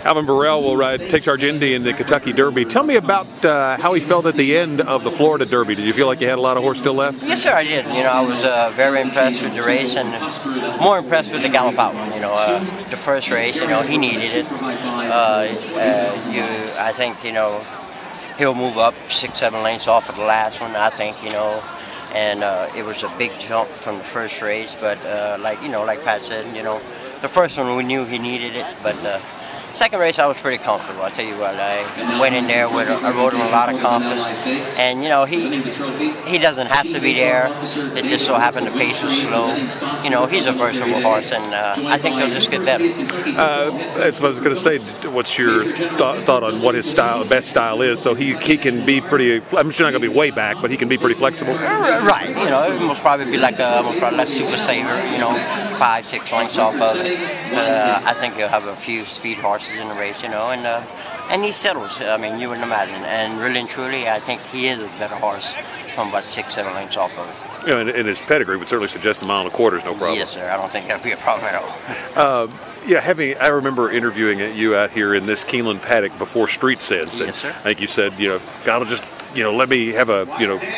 Alvin Burrell will take charge Indy in the Kentucky Derby. Tell me about how he felt at the end of the Florida Derby. Did you feel like you had a lot of horse still left? Yes, sir, I did. I was very impressed with the race and more impressed with the Gallop Out. The first race, he needed it. I think, he'll move up 6-7 lengths off of the last one, I think, and it was a big jump from the first race, but like Pat said, the first one we knew he needed it, but second race I was pretty comfortable. I tell you what, I went in there with I rode him a lot of confidence, and he doesn't have to be there. It just so happened the pace was slow. He's a versatile horse, and I think he'll just get better. That's what I was going to say. What's your thought on what his best style is? So he can be pretty. I'm sure not going to be way back, but he can be pretty flexible. Right. It must probably be like Super Saver. 5-6 lengths off of it. But I think he'll have a few speed horses in the race, and he settles. I mean, you wouldn't imagine. And really and truly, I think he is a better horse from about 6-7 lengths off of it. And his pedigree would certainly suggest a mile and a quarter is no problem. Yes, sir. I don't think that'll be a problem at all. I remember interviewing you out here in this Keeneland paddock before Street Sense. Yes, sir. I think you said, if God will just let me have a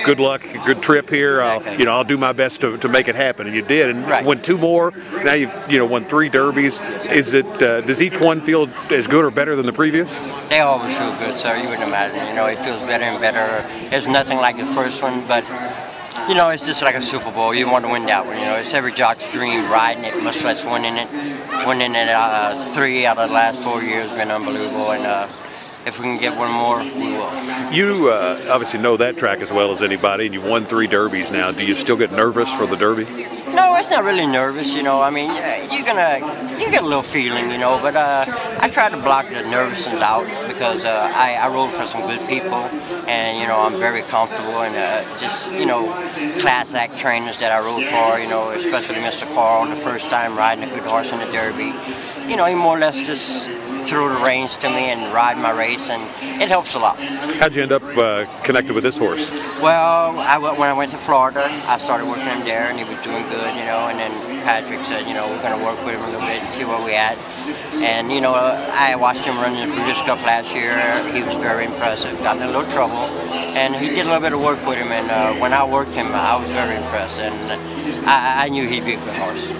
good luck, a good trip here. I'll do my best to make it happen, and you did. And right. Won 2 more. Now you've won 3 derbies. Is it does each one feel as good or better than the previous? They always feel good, sir. You wouldn't imagine. It feels better and better. There's nothing like the first one, but it's just like a Super Bowl. You want to win that one. It's every jock's dream riding it, much less winning it. Winning it 3 out of the last 4 years has been unbelievable, and if we can get one more, we will. You obviously know that track as well as anybody, and you've won 3 derbies now. Do you still get nervous for the Derby? No, it's not really nervous, I mean, you get a little feeling, but I try to block the nervousness out because I rode for some good people, and I'm very comfortable, and just class act trainers that I rode for, especially Mr. Carl, the first time riding a good horse in the Derby. He more or less just threw the reins to me and ride my race, and it helps a lot. How'd you end up connected with this horse? Well, when I went to Florida, I started working him there, and he was doing good, and then Patrick said, we're going to work with him a little bit and see where we at. And, I watched him run in the Breeders' Cup last year. He was very impressive, got in a little trouble, and he did a little bit of work with him, and when I worked him, I was very impressed, and I knew he'd be a good horse.